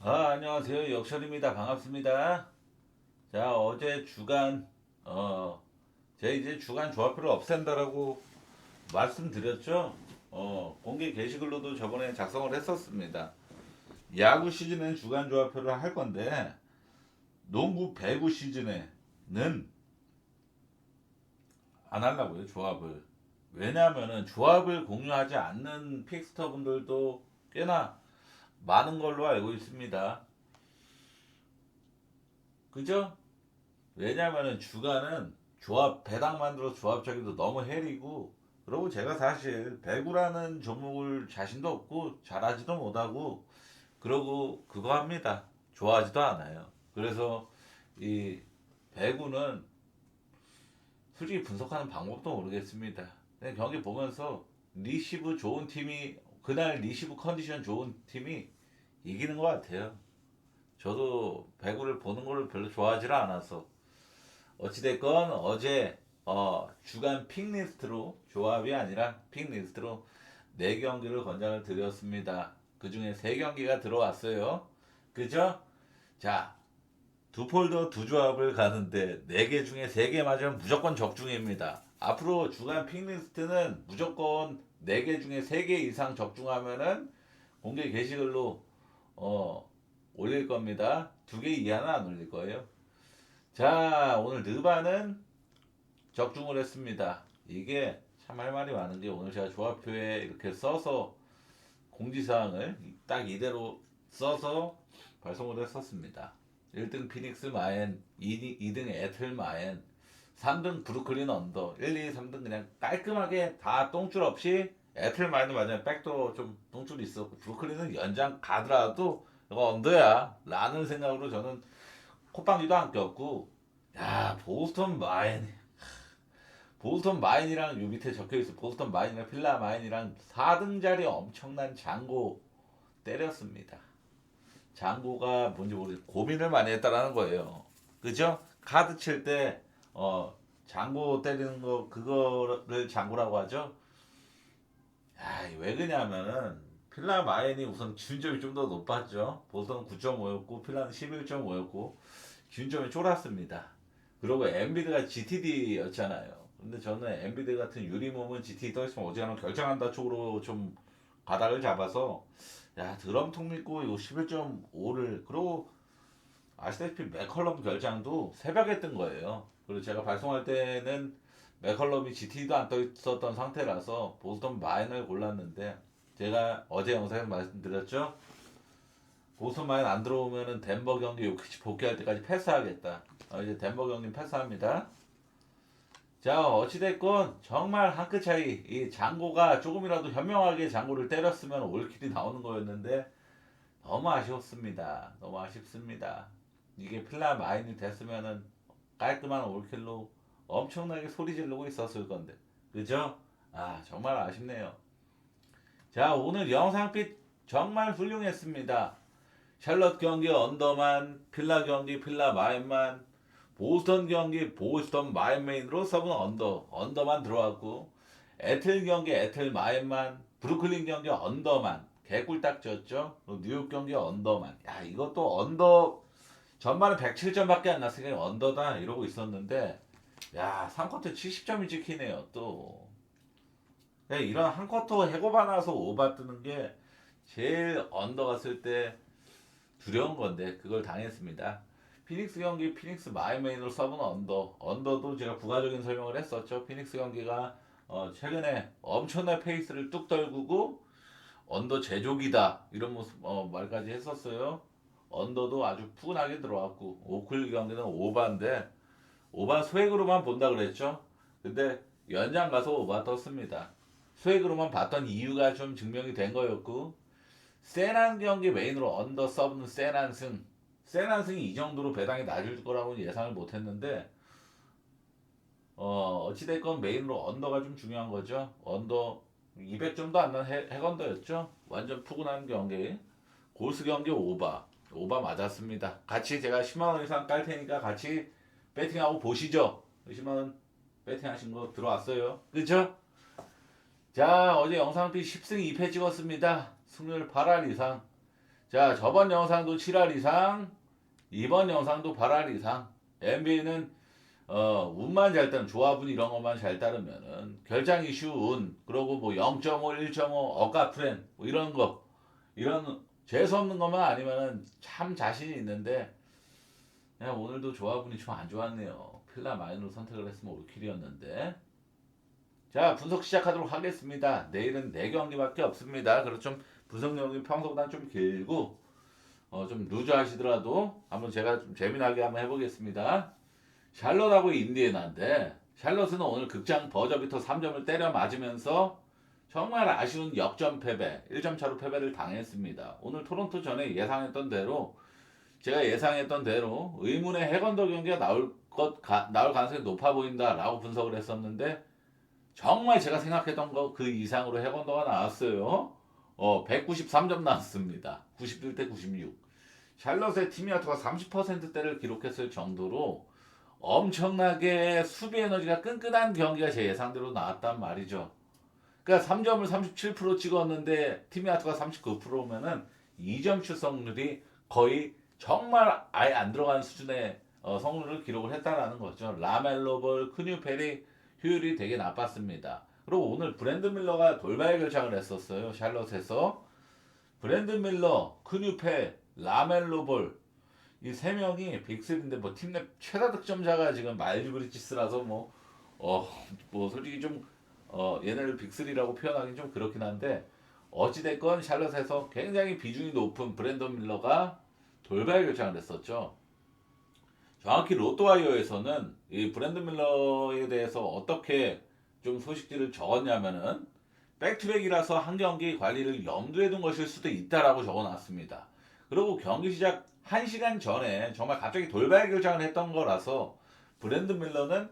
안녕하세요. 역설입니다. 반갑습니다. 자, 어제 주간, 제가 이제 주간 조합표를 없앤다라고 말씀드렸죠? 공개 게시글로도 저번에 작성을 했었습니다. 야구 시즌엔 주간 조합표를 할 건데, 농구 배구 시즌에는 안 하려고요, 조합을. 왜냐하면은 조합을 공유하지 않는 픽스터 분들도 꽤나 많은 걸로 알고 있습니다. 그죠? 왜냐면은 주간은 조합 배당 만들어 조합 짜기도 너무 헬이고, 그리고 제가 사실 배구라는 종목을 자신도 없고 잘하지도 못하고 그러고 그거 합니다. 좋아하지도 않아요. 그래서 이 배구는 솔직히 분석하는 방법도 모르겠습니다. 그냥 경기 보면서 리시브 좋은 팀이, 그날 리시브 컨디션 좋은 팀이 이기는 것 같아요. 저도 배구를 보는 걸 별로 좋아하지 않아서. 어찌됐건 어제 주간 픽리스트로, 조합이 아니라 픽리스트로 4경기를 권장을 드렸습니다. 그 중에 3경기가 들어왔어요. 그죠? 자, 두 폴더 두 조합을 가는데 4개 중에 3개 맞으면 무조건 적중입니다. 앞으로 주간 픽리스트는 무조건 4개 중에 3개 이상 적중하면은 공개 게시글로 올릴 겁니다. 2개 이하는 안 올릴 거예요. 자, 오늘 느바는 적중을 했습니다. 이게 참 할 말이 많은 게, 오늘 제가 조합표에 이렇게 써서 공지사항을 딱 이대로 써서 발송을 했었습니다. 1등 피닉스 마엔, 2등 애틀 마엔, 3등 브루클린 언더, 1, 2, 3등 그냥 깔끔하게 다 똥줄 없이. 애틀 마엔은 맞아요. 백도 좀 똥줄이 있었고, 브루클린은 연장 가더라도 이거 언더야 라는 생각으로 저는 콧방귀도 안 꼈고, 야, 보스턴 마인이랑 요 밑에 적혀 있어. 보스턴 마인이랑 필라 마인이랑 4등짜리 엄청난 장고 때렸습니다. 장고가 뭔지 모르겠, 고민을 많이 했다라는 거예요. 그죠? 카드 칠 때 장고 때리는 거, 그거를 장고라고 하죠. 왜 그냐면은 필라 마인이 우선 기준점이 좀 더 높았죠. 보스턴 9.5였고 필라는 11.5였고 기준점이 쫄았습니다. 그리고 엔비드가 GTD였잖아요. 근데 저는 엔비드 같은 유리몸은 GTD 떠있으면 어지간하면 결정한다 쪽으로 좀 바닥을 잡아서, 야, 드럼통 믿고 이거 11.5를, 그리고 아시다시피 맥컬럼 결장도 새벽에 뜬 거예요. 그리고 제가 발송할 때는 맥컬럼이 GTD도 안 떠 있었던 상태라서 보스턴 마인을 골랐는데, 제가 어제 영상에서 말씀드렸죠. 보스턴 마인 안 들어오면은 덴버 경기 요키치 복귀할 때까지 패스하겠다. 이제 덴버 경기 패스합니다. 자, 어찌됐건 정말 한 끗 차이. 이 장고가 조금이라도 현명하게 장고를 때렸으면 올킬이 나오는 거였는데 너무 아쉬웠습니다. 너무 아쉽습니다. 이게 필라 마인이 됐으면은 깔끔한 올킬로 엄청나게 소리 지르고 있었을 건데. 그죠? 정말 아쉽네요. 자, 오늘 영상빛 정말 훌륭했습니다. 샬럿 경기 언더만, 필라 경기 필라 마인만, 보스턴 경기 보스턴 마인메인으로 서브는 언더만 들어왔고, 애틀 경기 애틀 마인만, 브루클린 경기 언더만 개꿀딱 졌죠. 뉴욕 경기 언더만. 야, 이것도 언더, 전반에 107점밖에 안 났으니까 언더다 이러고 있었는데, 야, 3쿼터 70점이 찍히네요 또. 이런 한 쿼터 해고바 나서 오바 뜨는 게 제일 언더 갔을 때 두려운 건데 그걸 당했습니다. 피닉스 경기 피닉스 마이메인으로 서브는 언더도 제가 부가적인 설명을 했었죠. 피닉스 경기가 최근에 엄청난 페이스를 뚝 떨구고 언더 제조기다 이런 모습 말까지 했었어요. 언더도 아주 푸근하게 들어왔고, 오클 경기는 오바인데 오바 소액으로만 본다 그랬죠. 근데 연장 가서 오바 떴습니다. 소액으로만 봤던 이유가 좀 증명이 된 거였고, 세난 경기 메인으로 언더 서브는 세난승이 이 정도로 배당이 낮을 거라고 예상을 못했는데, 어찌됐건 메인으로 언더가 좀 중요한 거죠. 언더 200점도 안 난 핵언더였죠. 완전 푸근한 경기. 골스 경기 오바 맞았습니다. 같이 제가 10만원 이상 깔 테니까 같이 배팅하고 보시죠. 10만원 배팅하신 거 들어왔어요. 그쵸? 자, 어제 영상비 10승 2패 찍었습니다. 승률 8할 이상. 자, 저번 영상도 7할 이상, 이번 영상도 8할 이상. NBA는 운만 잘 따르면 조합은 이런 것만 잘 따르면은 결장 이슈 운 그러고 뭐 0.5, 1.5 어가프렌 뭐 이런 거 이런 재수 없는 것만 아니면은 참 자신이 있는데 그냥 오늘도 조합운이 좀 안 좋았네요. 필라 마인으로 선택을 했으면 올킬이었는데. 자, 분석 시작하도록 하겠습니다. 내일은 4경기밖에 없습니다. 그래서 좀 분석 내용이 평소보다 좀 길고 좀 루즈 하시더라도 한번 제가 좀 재미나게 한번 해보겠습니다. 샬럿하고 인디애나인데 샬럿은 오늘 극장 버저비터 3점을 때려 맞으면서 정말 아쉬운 역전 패배, 1점 차로 패배를 당했습니다. 오늘 토론토 전에 예상했던 대로 제가 예상했던 대로 의문의 해건더 경기가 나올 가능성이 높아 보인다라고 분석을 했었는데 정말 제가 생각했던 거 그 이상으로 해건더가 나왔어요. 193점 나왔습니다. 91대 96. 샬럿의 팀 야투가 30%대를 기록했을 정도로 엄청나게 수비 에너지가 끈끈한 경기가 제 예상대로 나왔단 말이죠. 그러니까 3점을 37% 찍었는데 팀 야투가 39%면은 2점 슛 성률이 거의 정말 아예 안 들어가는 수준의 성률을 기록을 했다라는 거죠. 라멜로 볼, 크뉴펠이 효율이 되게 나빴습니다. 그리고 오늘 브랜드 밀러가 돌발 결장을 했었어요. 샬럿에서. 브랜드 밀러, 크뉴펠, 라멜로 볼, 이 세 명이 빅3인데 뭐 팀 내 최다 득점자가 지금 마일즈 브리지스라서 뭐 솔직히 좀 얘네를 빅3라고 표현하기는 좀 그렇긴 한데 어찌됐건 샬럿에서 굉장히 비중이 높은 브랜던 밀러가 돌발 결정을 했었죠. 정확히 로또와이어에서는 이 브랜든 밀러에 대해서 어떻게 좀 소식들을 적었냐면은 백투백이라서 한 경기 관리를 염두에 둔 것일 수도 있다라고 적어놨습니다. 그리고 경기 시작 1시간 전에 정말 갑자기 돌발 결정을 했던 거라서 브랜든 밀러는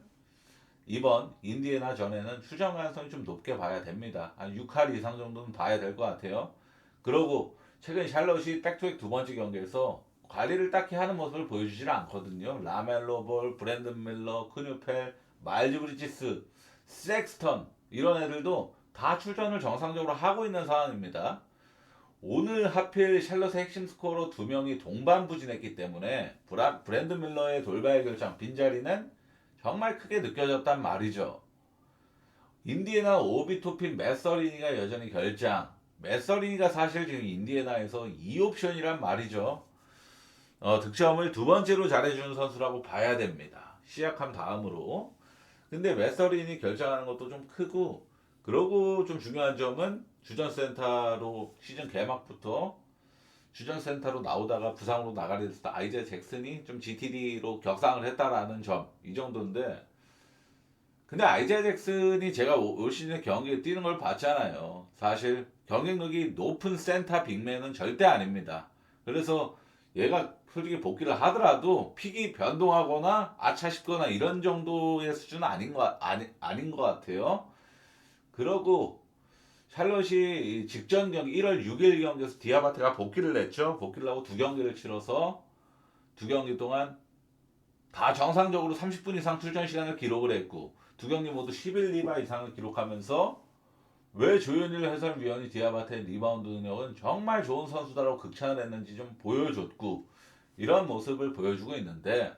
이번 인디애나 전에는 출전 가능성이 좀 높게 봐야 됩니다. 한 6할 이상 정도는 봐야 될 것 같아요. 그러고 최근 샬럿이 백투백 두 번째 경기에서 관리를 딱히 하는 모습을 보여주질 않거든요. 라멜로 볼, 브랜든 밀러, 크뉴펠, 마일즈 브리지스, 섹스턴 이런 애들도 다 출전을 정상적으로 하고 있는 상황입니다. 오늘 하필 샬럿의 핵심 스코어로 두 명이 동반부진했기 때문에 브랜드 밀러의 돌발 결정 빈자리는 정말 크게 느껴졌단 말이죠. 인디애나 오비토핀 메서리니가 여전히 결장. 메서리니가 사실 지금 인디애나에서 2옵션이란 말이죠. 득점을 두 번째로 잘해주는 선수라고 봐야 됩니다. 시약함 다음으로. 근데 메서린이 결정하는 것도 좀 크고, 그러고 좀 중요한 점은 주전센터로 시즌 개막부터 주전센터로 나오다가 부상으로 나가려 했을 때 아이제 잭슨이 좀 GTD로 격상을 했다라는 점, 이 정도인데, 근데 아이제 잭슨이 제가 올 시즌에 경기에 뛰는 걸 봤잖아요. 사실 경쟁력이 높은 센터 빅맨은 절대 아닙니다. 그래서 얘가 솔직히 복귀를 하더라도 픽이 변동하거나 아차 싶거나 이런 정도의 수준은 아닌 것 같아요. 그러고 샬럿이 직전 경기 1월 6일 경기에서 디아바테가 복귀를 냈죠. 복귀를 하고 두 경기를 치러서 두 경기 동안 다 정상적으로 30분 이상 출전 시간을 기록을 했고 두 경기 모두 11리바 이상을 기록하면서 왜 조현일 해설위원이 디아바테의 리바운드 능력은 정말 좋은 선수다라고 극찬을 했는지 좀 보여줬고 이런 모습을 보여주고 있는데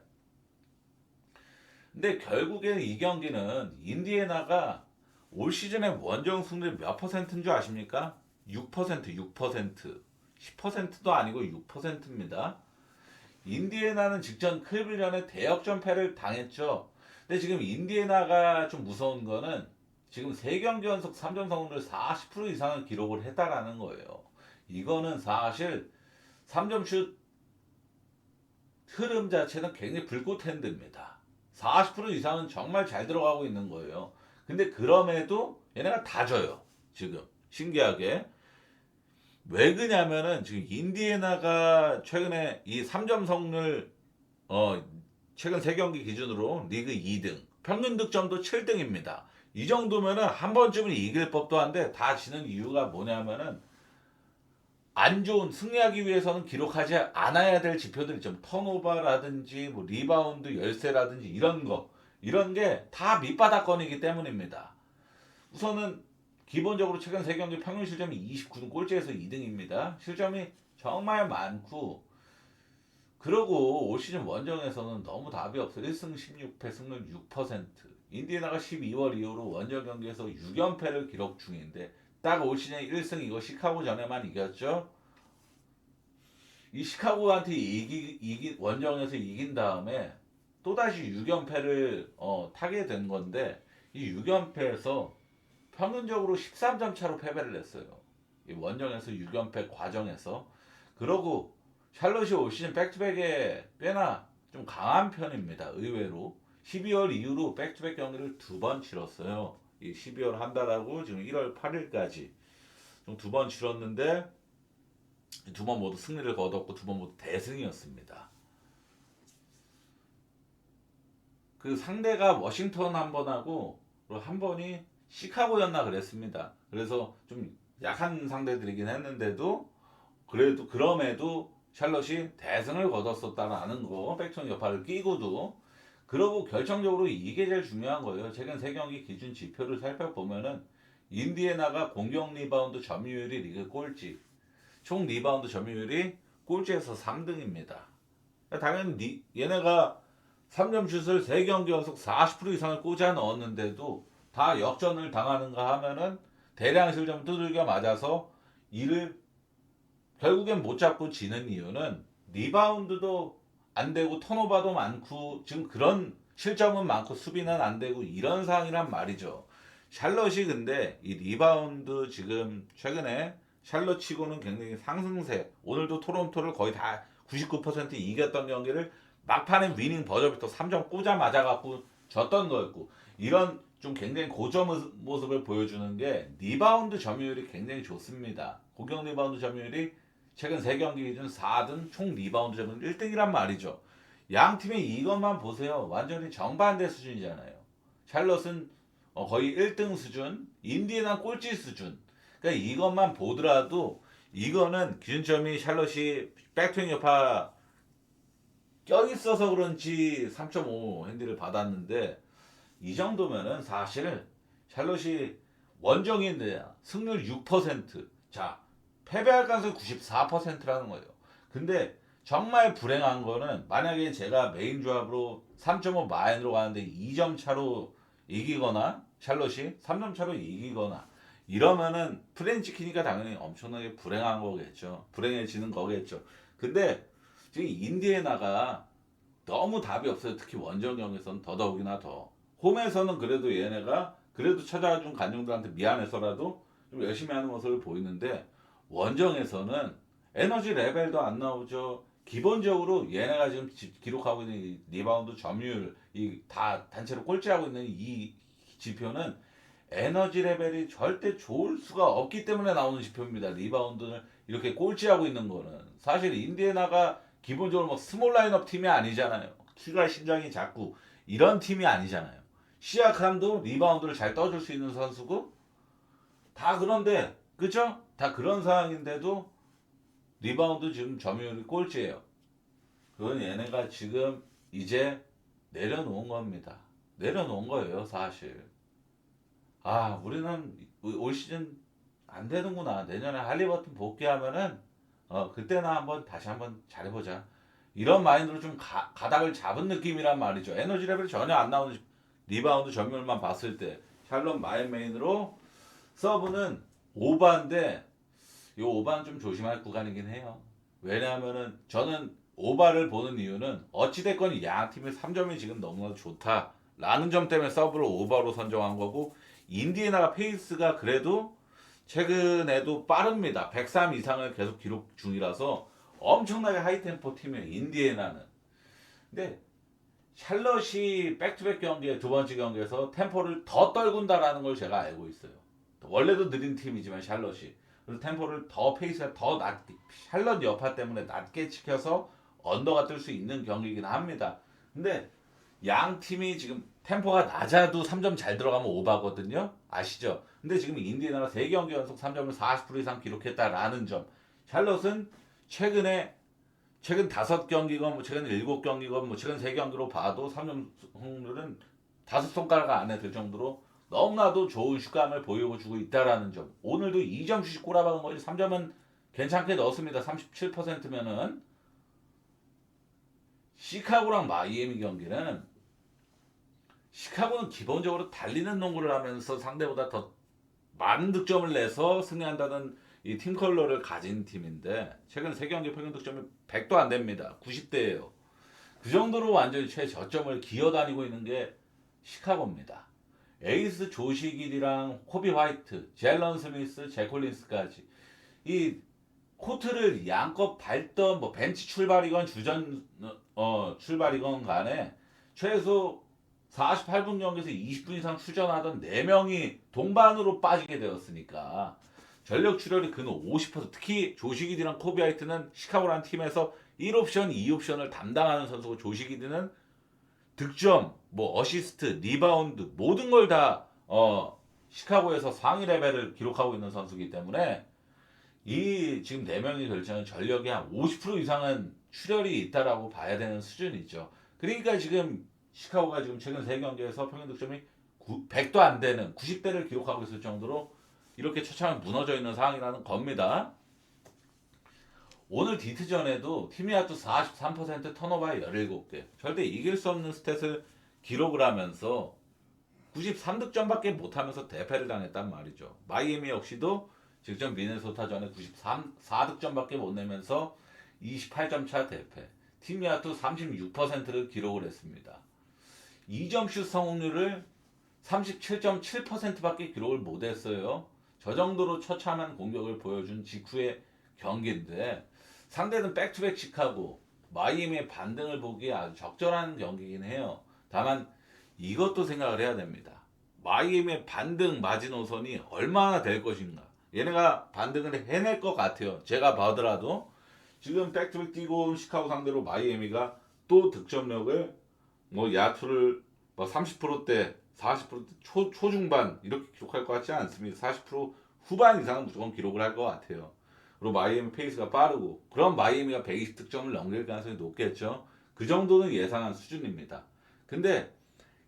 근데 결국엔 이 경기는 인디애나가 올 시즌의 원정 승률 몇 퍼센트인 줄 아십니까? 6%, 6%. 10%도 아니고 6%입니다. 인디애나는 직전 클리블랜드에 대역전패를 당했죠. 근데 지금 인디애나가 좀 무서운 거는 지금 3경기 연속 3점 성공률 40% 이상을 기록을 했다라는 거예요. 이거는 사실 3점 슛 흐름 자체는 굉장히 불꽃 핸드입니다. 40% 이상은 정말 잘 들어가고 있는 거예요. 근데 그럼에도 얘네가 다 져요. 지금 신기하게. 왜 그냐면은 지금 인디애나가 최근에 이 3점 성률 최근 3경기 기준으로 리그 2등, 평균 득점도 7등입니다. 이 정도면은 한 번쯤은 이길 법도 한데 다 지는 이유가 뭐냐면은 안 좋은 승리하기 위해서는 기록하지 않아야 될 지표들 있죠. 턴오버라든지 뭐 리바운드 열세라든지 이런 게 다 밑바닥권이기 때문입니다. 우선은 기본적으로 최근 3경기 평균 실점이 29등 꼴찌에서 2등입니다. 실점이 정말 많고, 그러고 올 시즌 원정에서는 너무 답이 없어. 1승 16패 승률 6%. 인디애나가 12월 이후로 원정 경기에서 6연패를 기록 중인데 딱 올 시즌 1승 이거 시카고 전에만 이겼죠. 이 시카고한테 원정에서 이긴 다음에 또다시 6연패를 타게 된 건데 이 6연패에서 평균적으로 13점 차로 패배를 했어요. 이 원정에서 6연패 과정에서. 그러고 샬럿이 올 시즌 백투백에 꽤나 좀 강한 편입니다. 의외로 12월 이후로 백투백 경기를 2번 치렀어요. 이 12월 한 달하고 지금 1월 8일까지 좀 2번 치렀는데 2번 모두 승리를 거뒀고 2번 모두 대승이었습니다. 그 상대가 워싱턴 한 번하고 한 번이 시카고였나 그랬습니다. 그래서 좀 약한 상대들이긴 했는데도 그럼에도 샬럿이 대승을 거뒀었다는 거, 백투백 여파를 끼고도. 그러고 결정적으로 이게 제일 중요한 거예요. 최근 3경기 기준 지표를 살펴보면은 인디애나가 공격 리바운드 점유율이 리그 꼴찌, 총 리바운드 점유율이 꼴찌에서 3등입니다. 당연히 얘네가 3점 슛을 3경기 연속 40% 이상을 꽂아 넣었는데도 다 역전을 당하는가 하면은 대량 실점 두들겨 맞아서 이를 결국엔 못 잡고 지는 이유는 리바운드도 안 되고 턴오버도 많고 지금 그런 실점은 많고 수비는 안 되고 이런 상황이란 말이죠. 샬럿이 근데 이 리바운드 지금 최근에 샬럿 치고는 굉장히 상승세. 오늘도 토론토를 거의 다 99% 이겼던 경기를 막판에 위닝 버저비터 3점 꽂아 맞아갖고 졌던 거였고, 이런 좀 굉장히 고점 모습을 보여주는 게 리바운드 점유율이 굉장히 좋습니다. 공격 리바운드 점유율이 최근 3경기 기준 4등, 총 리바운드 점유율 1등이란 말이죠. 양 팀의 이것만 보세요. 완전히 정반대 수준이잖아요. 샬럿은 거의 1등 수준, 인디애나 꼴찌 수준. 그러니까 이것만 보더라도 이거는 기준점이 샬럿이 백투백 여파 껴있어서 그런지 3.5 핸디를 받았는데, 이 정도면은 사실 샬럿이 원정인데 승률 6%, 자 패배할 가능성이 94%라는 거예요. 근데 정말 불행한 거는 만약에 제가 메인 조합으로 3.5 마인으로 가는데 2점 차로 이기거나 샬럿이 3점 차로 이기거나 이러면은 프레임 찍히니까 당연히 엄청나게 불행한 거겠죠. 불행해지는 거겠죠. 근데 지금 인디애나가 너무 답이 없어요. 특히 원정경에서는 더더욱이나 더. 홈에서는 그래도 얘네가 그래도 찾아준 관중들한테 미안해서라도 좀 열심히 하는 모습을 보이는데, 원정에서는 에너지 레벨도 안 나오죠. 기본적으로 얘네가 지금 기록하고 있는 이 리바운드 점유율, 이 다 단체로 꼴찌하고 있는 이 지표는 에너지 레벨이 절대 좋을 수가 없기 때문에 나오는 지표입니다. 리바운드를 이렇게 꼴찌하고 있는 거는. 사실 인디애나가 기본적으로 뭐 스몰 라인업 팀이 아니잖아요. 키가 신장이 작고 이런 팀이 아니잖아요. 시아캄도 리바운드를 잘 떠줄 수 있는 선수고 다 그런데, 그죠? 다 그런 상황인데도 리바운드 지금 점유율이 꼴찌예요. 그건 얘네가 지금 이제 내려놓은 겁니다. 내려놓은 거예요, 사실. 아, 우리는 올 시즌 안 되는구나. 내년에 할리버튼 복귀하면은 그때나 다시 한번 잘해보자. 이런 마인드로 좀 가닥을 잡은 느낌이란 말이죠. 에너지 레벨이 전혀 안 나오는 리바운드 점유율만 봤을 때 샬럿 마인 메인으로 서브는 오바인데 이 오바는 좀 조심할 구간이긴 해요. 왜냐하면은 저는 오바를 보는 이유는 어찌됐건 양 팀의 3점이 지금 너무나 좋다라는 점 때문에 서브를 오바로 선정한 거고, 인디애나가 페이스가 그래도 최근에도 빠릅니다. 103 이상을 계속 기록 중이라서 엄청나게 하이템포 팀이에요, 인디애나는. 근데 샬럿이 백투백 경기에 2번째 경기에서 템포를 더 떨군다라는 걸 제가 알고 있어요. 원래도 느린 팀이지만 샬럿이. 그래서 템포를 더 페이스가 더 낮게, 샬럿 여파 때문에 낮게 지켜서 언더가 뜰 수 있는 경기이긴 합니다. 근데 양 팀이 지금 템포가 낮아도 3점 잘 들어가면 오바거든요. 아시죠? 근데 지금 인디애나가 3경기 연속 3점을 40% 이상 기록했다라는 점. 샬럿은 최근 5경기건 최근 7경기건 최근 3경기로 봐도 3점 확률은 5손가락 안에 들 정도로 너무나도 좋은 슛감을 보여주고 있다라는 점. 오늘도 2점 슛이 꼬라박은 거지 3점은 괜찮게 넣었습니다. 37%면은 시카고랑 마이애미 경기는 시카고는 기본적으로 달리는 농구를 하면서 상대보다 더 많은 득점을 내서 승리한다는 이 팀 컬러를 가진 팀인데 최근 3경기 평균 득점이 100도 안 됩니다. 90대예요. 그 정도로 완전히 최저점을 기어다니고 있는 게 시카고입니다. 에이스 조시길이랑 코비 화이트, 젤런 스미스, 제콜린스까지 이 코트를 양껏 밟던 뭐 벤치 출발이건 주전 출발이건 간에 최소 48분 경기에서 20분 이상 출전하던 4명이 동반으로 빠지게 되었으니까 전력 출혈이 근호 50%, 특히 조시기디랑 코비 화이트는 시카고라는 팀에서 1옵션, 2옵션을 담당하는 선수고 조시기디는 득점, 뭐 어시스트, 리바운드 모든 걸 다 시카고에서 상위 레벨을 기록하고 있는 선수이기 때문에 이 지금 4명이 결정은 전력이 한 50% 이상은 출혈이 있다라고 봐야 되는 수준이죠. 그러니까 지금 시카고가 지금 최근 3경기에서 평균 득점이 100도 안 되는 90대를 기록하고 있을 정도로 이렇게 처참하게 무너져 있는 상황이라는 겁니다. 오늘 디트전에도 팀이 아또 43% 턴오버에 17개. 절대 이길 수 없는 스탯을 기록을 하면서 93득점밖에 못하면서 대패를 당했단 말이죠. 마이애미 역시도 직전 미네소타전에 94득점밖에 못 내면서 28점 차 대패. 팀 야투 36%를 기록을 했습니다. 2점 슛 성공률을 37.7%밖에 기록을 못했어요. 저 정도로 처참한 공격을 보여준 직후의 경기인데 상대는 백투백 시카고 마이애미의 반등을 보기에 아주 적절한 경기이긴 해요. 다만 이것도 생각을 해야 됩니다. 마이애미의 반등 마지노선이 얼마나 될 것인가. 얘네가 반등을 해낼 것 같아요. 제가 봐더라도 지금 백투백 뛰고 온 시카고 상대로 마이애미가 또 득점력을 뭐 야투를 뭐 30%대 40%대 초중반 이렇게 기록할 것 같지 않습니다. 40% 후반 이상은 무조건 기록을 할 것 같아요. 그리고 마이애미 페이스가 빠르고 그럼 마이애미가 120득점을 넘길 가능성이 높겠죠. 그 정도는 예상한 수준입니다. 근데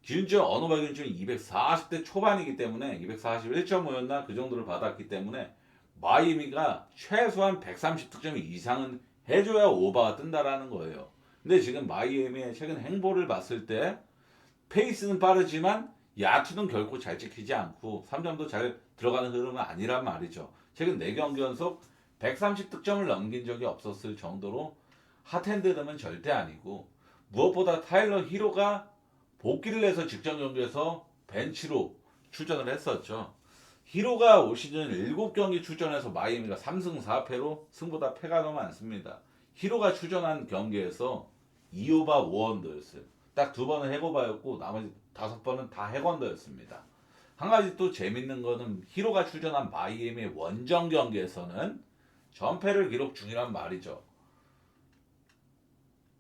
기준점 언어바 기준점이 240대 초반이기 때문에 241.5였나 그 정도를 받았기 때문에 마이애미가 최소한 130득점 이상은 해줘야 오버가 뜬다라는 거예요. 근데 지금 마이애미의 최근 행보를 봤을 때 페이스는 빠르지만 야투는 결코 잘 찍히지 않고 3점도 잘 들어가는 흐름은 아니란 말이죠. 최근 4경기 연속 130득점을 넘긴 적이 없었을 정도로 핫핸드는 절대 아니고 무엇보다 타일러 히로가 복귀를 해서 직전 경기에서 벤치로 출전을 했었죠. 히로가 올 시즌 7경기 출전해서 마이애미가 3승 4패로 승보다 패가 너무 많습니다. 히로가 출전한 경기에서 2오바 5언더였어요. 딱 2번은 핵오바였고 나머지 5번은 다 핵언더였습니다. 한 가지 또 재밌는 거는 히로가 출전한 마이애미의 원정 경기에서는 전패를 기록 중이란 말이죠.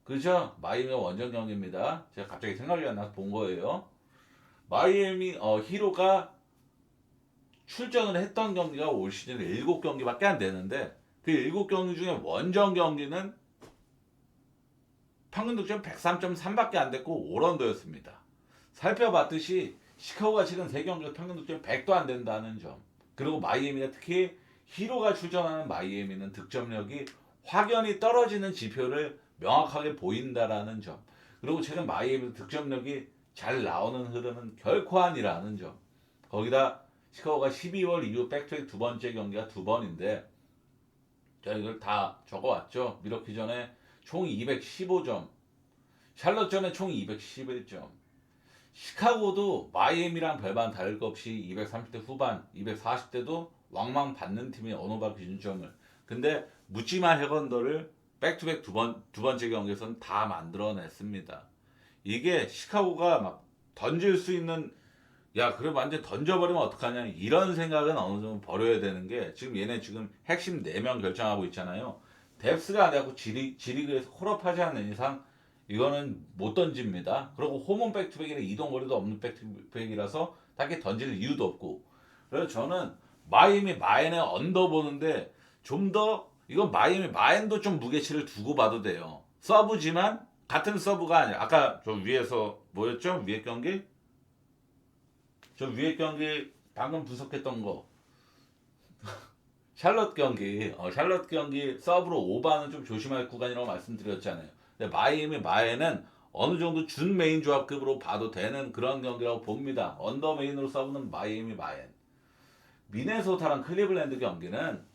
그죠? 마이애미 원정 경기입니다. 제가 갑자기 생각이 안 나서 본 거예요. 마이애미 히로가 출전을 했던 경기가 올 시즌 7경기밖에 안 되는데 그 7경기 중에 원정 경기는 평균 득점 103.3밖에 안 됐고 5런더였습니다. 살펴봤듯이 시카고가 지금 3경기에서 평균 득점 100도 안 된다는 점. 그리고 마이애미가 특히 히로가 출전하는 마이애미는 득점력이 확연히 떨어지는 지표를 명확하게 보인다라는 점. 그리고 최근 마이애미 득점력이 잘 나오는 흐름은 결코 아니라는 점. 거기다 시카고가 12월 이후 백투백 2번째 경기가 2번인데 제가 이걸 다 적어왔죠. 미러키 전에 총 215점, 샬럿전에 총 211점. 시카고도 마이애미랑 별반 다를 것 없이 230대 후반, 240대도 왕망 받는 팀이 언어바 기준점을. 근데 묻지마 해건더를 백투백 두 번째 경기에서는 다 만들어냈습니다. 이게 시카고가 막 던질 수 있는 그래 완전 던져버리면 어떡하냐 이런 생각은 어느 정도 버려야 되는 게 지금 얘네 지금 핵심 4명 결정하고 있잖아요. 뎁스가 안 돼갖고 지리그에서 콜업하지 않는 이상 이거는 못 던집니다. 그리고 홈온 백투백이나 이동거리도 없는 백투백이라서 딱히 던질 이유도 없고 그래서 저는 마이애미 마엔에 언더 보는데 좀 더 이건 마이애미 마엔도 좀 무게치를 두고 봐도 돼요. 서브지만 같은 서브가 아니라 아까 저 위에서 뭐였죠? 위에 경기? 저 위에 경기 방금 분석했던 거 샬럿 경기 서브로 오버는 좀 조심할 구간이라고 말씀드렸잖아요. 근데 마이애는 어느 정도 준 메인 조합급으로 봐도 되는 그런 경기라고 봅니다. 언더 메인으로 서브는 마이애미. 미네소타랑 클리블랜드 경기는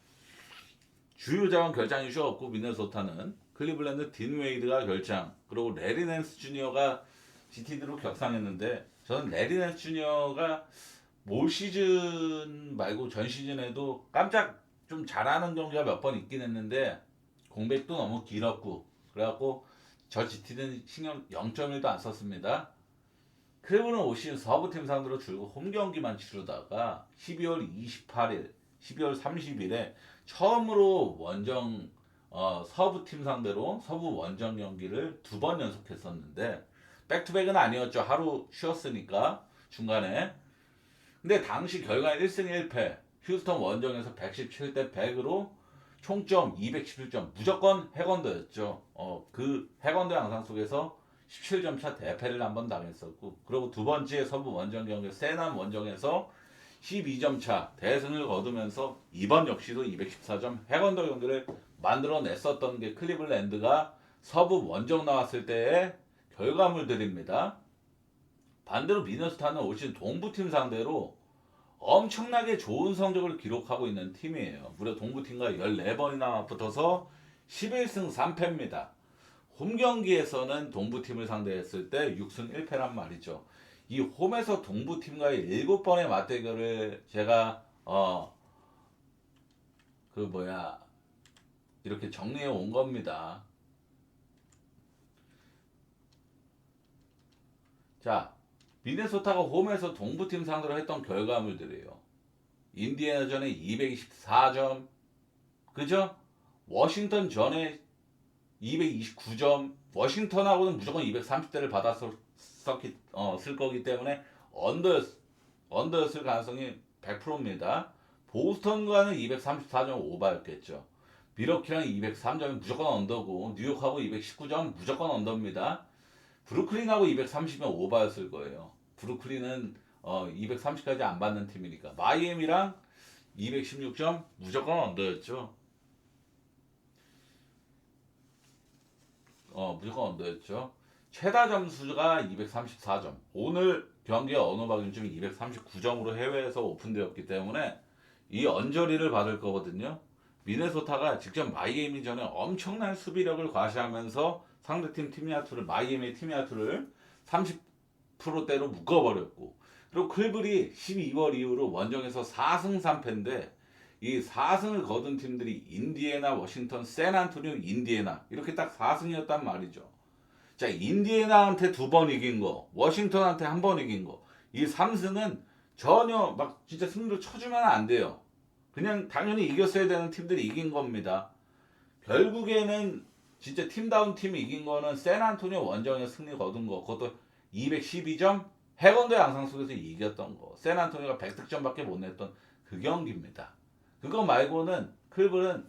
주요 자원 결장 이슈 없고 미네소타는 클리블랜드 딘웨이드가 결장 그리고 레리 낸스 주니어가 GTD로 격상했는데 저는 레리 낸스 주니어가 올 시즌 말고 전 시즌에도 깜짝 좀 잘하는 경기가 몇 번 있긴 했는데 공백도 너무 길었고 그래갖고 저 GT는 신경 0.1도 안 썼습니다. 클리브는 올 시즌 서브팀 상대로 줄곧 홈 경기만 치르다가 12월 28일, 12월 30일에 처음으로 원정 서브팀 상대로 서부 원정 경기를 두 번 연속했었는데 백투백은 아니었죠. 하루 쉬었으니까 중간에. 근데 당시 결과 1승 1패 휴스턴 원정에서 117대 100으로 총점 211점 무조건 해건더였죠. 그 해건더 양상 속에서 17점 차 대패를 한번 당했었고 그리고 두 번째 서부 원정 경기 세남 원정에서 12점 차 대승을 거두면서 이번 역시도 214점 해건더 경기를 만들어냈었던 게 클리블랜드가 서부 원정 나왔을 때의 결과물들입니다. 반대로 미네소타는 올 시즌 동부팀 상대로 엄청나게 좋은 성적을 기록하고 있는 팀이에요. 무려 동부팀과 14번이나 붙어서 11승 3패입니다. 홈 경기에서는 동부팀을 상대했을 때 6승 1패란 말이죠. 이 홈에서 동부팀과의 7번의 맞대결을 제가 이렇게 정리해 온 겁니다. 자, 미네소타가 홈에서 동부팀 상대로 했던 결과물들이에요. 인디애나전에 224점, 그죠? 워싱턴 전에 229점, 워싱턴하고는 무조건 230대를 쓸 거기 때문에 언더였을 가능성이 100%입니다. 보스턴과는 234점 오버였겠죠. 미러키랑 203점이 무조건 언더고 뉴욕하고 219점 무조건 언더입니다. 브루클린하고 230면 오버였을 거예요. 브루클린은 230까지 안 받는 팀이니까. 마이애미랑 216점 무조건 언더였죠. 무조건 언더였죠. 최다 점수가 234점. 오늘 경기의 언어박 기준점이 239점으로 해외에서 오픈되었기 때문에 이 언저리를 받을 거거든요. 미네소타가 직접 마이애미 전에 엄청난 수비력을 과시하면서 상대팀 팀야투를 마이애미 팀야투를 30%대로 묶어버렸고 그리고 클블이 12월 이후로 원정에서 4승 3패인데 이 4승을 거둔 팀들이 인디애나, 워싱턴, 샌안토니오, 인디애나 이렇게 딱 4승이었단 말이죠. 자, 인디애나한테 2번 이긴 거, 워싱턴한테 1번 이긴 거, 이 3승은 전혀 막 진짜 승리로 쳐주면 안 돼요. 그냥 당연히 이겼어야 되는 팀들이 이긴 겁니다. 결국에는 진짜 팀다운 팀이 이긴 거는 샌안토니오 원정에서 승리 거둔 거, 그것도 212점 해건도 양상 속에서 이겼던 거. 샌안토니오가 100득점밖에 못 냈던 그 경기입니다. 그거 말고는 클블은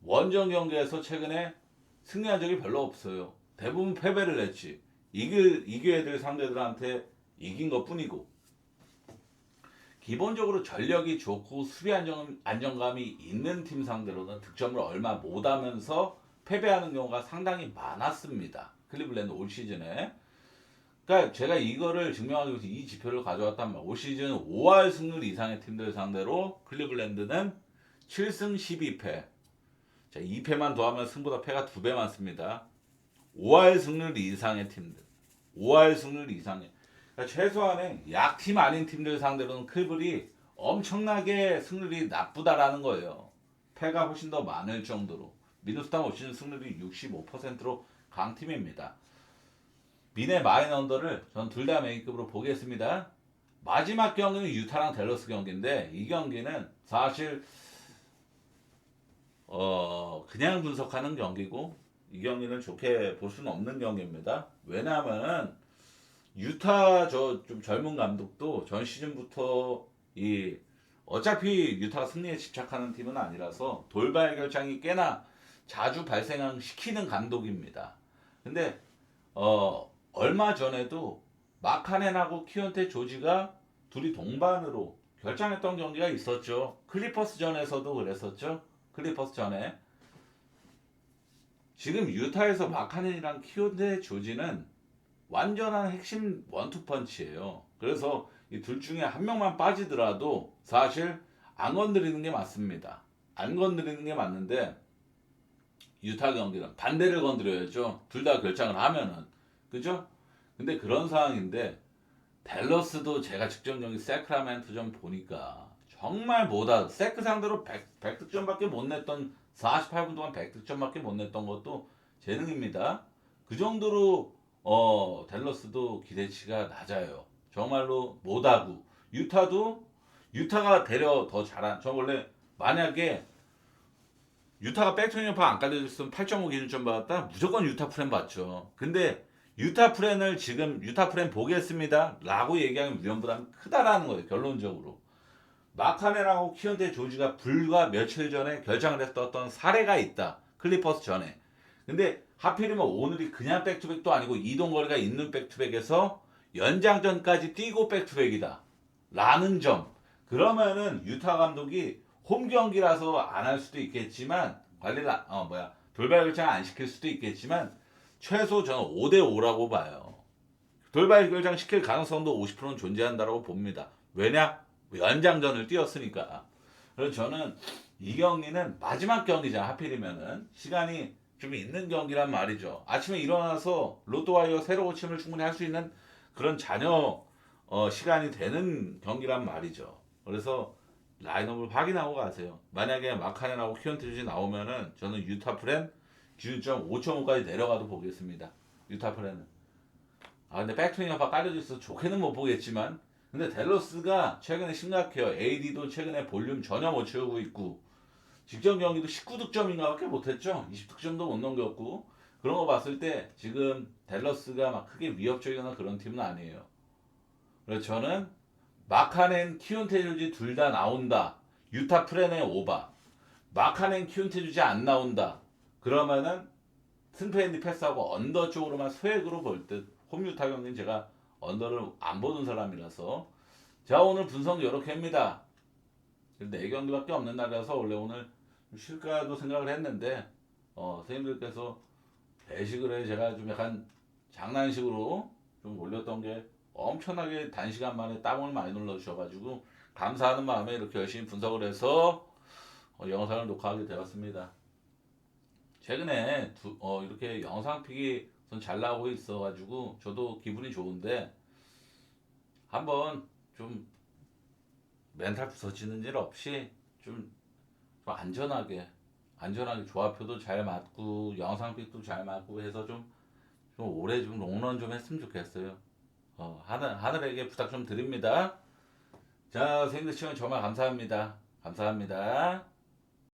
원정 경기에서 최근에 승리한 적이 별로 없어요. 대부분 패배를 냈지. 이겨야 될 상대들한테 이긴 것 뿐이고. 기본적으로 전력이 좋고 수비 안정감이 있는 팀 상대로는 득점을 얼마 못하면서 패배하는 경우가 상당히 많았습니다. 클리블랜드 올 시즌에. 그러니까 제가 이거를 증명하기 위해서 이 지표를 가져왔단 말이에요. 올 시즌 5할 승률 이상의 팀들 상대로 클리블랜드는 7승 12패. 자, 2패만 더하면 승보다 패가 2배 많습니다. 5할 승률 이상의 팀들. 5할 승률 이상의. 그러니까 최소한의 약팀 아닌 팀들 상대로는 클블이 엄청나게 승률이 나쁘다라는 거예요. 패가 훨씬 더 많을 정도로. 미네소타 올 시즌 승률이 65%로 강팀입니다. 미네 마인 언더를 전 둘 다 메인급으로 보겠습니다. 마지막 경기는 유타랑 댈러스 경기인데 이 경기는 사실 그냥 분석하는 경기고 이 경기는 좋게 볼 수는 없는 경기입니다. 왜냐하면 유타 저 좀 젊은 감독도 전 시즌부터 어차피 유타가 승리에 집착하는 팀은 아니라서 돌발 결장이 꽤나 자주 발생시키는 감독입니다. 근데 얼마 전에도 마카넨하고 키온테 조지가 둘이 동반으로 결장했던 경기가 있었죠. 클리퍼스 전에서도 그랬었죠. 클리퍼스 전에. 지금 유타에서 마카넨이랑 키온테 조지는 완전한 핵심 원투펀치예요. 그래서 이 둘 중에 한 명만 빠지더라도 사실 안 건드리는 게 맞습니다. 안 건드리는 게 맞는데 유타 경기는 반대를 건드려야죠. 둘 다 결장을 하면은. 그죠? 근데 그런 상황인데 댈러스도 제가 직접 경기 세크라멘토 좀 보니까 정말 못하 세크 상대로 100득점밖에 못 냈던 48분 동안 100득점밖에 못 냈던 것도 재능입니다. 그 정도로 댈러스도 기대치가 낮아요. 정말로 못하고 유타가 되려 더 잘한. 저 원래 만약에 유타가 백투니어파 안 깔려줬으면 8.5 기준점 받았다? 무조건 유타 프렌 받죠. 근데 유타 프렌을 지금 유타 프렌 보겠습니다 라고 얘기하면 위험보다는 크다라는 거예요. 결론적으로. 마카넨하고 키언테 조지가 불과 며칠 전에 결장을 했었던 사례가 있다. 클리퍼스 전에. 근데 하필이면 오늘이 그냥 백투백도 아니고 이동거리가 있는 백투백에서 연장전까지 뛰고 백투백이다. 라는 점. 그러면은 유타 감독이 홈 경기라서 안 할 수도 있겠지만 관리를 돌발 결정 안 시킬 수도 있겠지만 최소 저는 5대5라고 봐요. 돌발 결정 시킬 가능성도 50%는 존재한다고 봅니다. 왜냐? 연장전을 뛰었으니까. 그래서 저는 이 경기는 마지막 경기잖아. 하필이면은 시간이 좀 있는 경기란 말이죠. 아침에 일어나서 로또와이어 새로 고침을 충분히 할 수 있는 그런 자녀 시간이 되는 경기란 말이죠. 그래서 라인업을 확인하고 가세요. 만약에 마카넨하고 키언테주지 나오면은 저는 유타 프렌 기준점 5.5까지 내려가도 보겠습니다. 유타 프렌은. 근데 백투잉어파 깔려져 있어서 좋게는 못 보겠지만 근데 댈러스가 최근에 심각해요. AD도 최근에 볼륨 전혀 못 채우고 있고 직전 경기도 19득점인가 밖에 못했죠. 20득점도 못 넘겼고 그런 거 봤을 때 지금 댈러스가 막 크게 위협적이거나 그런 팀은 아니에요. 그래서 저는 마카넨, 키온테주지 둘 다 나온다. 유타 프렌의 오바. 마카넨, 키온테주지 안 나온다. 그러면은 승패인디 패스하고 언더 쪽으로만 소액으로 볼 듯. 홈유타 경기는 제가 언더를 안 보는 사람이라서 자 오늘 분석 이렇게 합니다. 4경기밖에 없는 날이라서 원래 오늘 쉴까도 생각을 했는데 선생님들께서 배식을 해 제가 좀 약간 장난식으로 좀 올렸던 게 엄청나게 단시간 만에 땀을 많이 눌러주셔가지고 감사하는 마음에 이렇게 열심히 분석을 해서 영상을 녹화하게 되었습니다. 최근에 이렇게 영상 픽이 잘 나오고 있어가지고 저도 기분이 좋은데 한번 좀 멘탈 부서지는 일 없이 좀 안전하게 조합표도 잘 맞고 영상 픽도 잘 맞고 해서 좀 올해 좀 롱런 좀 했으면 좋겠어요. 하늘에게 부탁 좀 드립니다. 자, 선생님들 시청 정말 감사합니다. 감사합니다.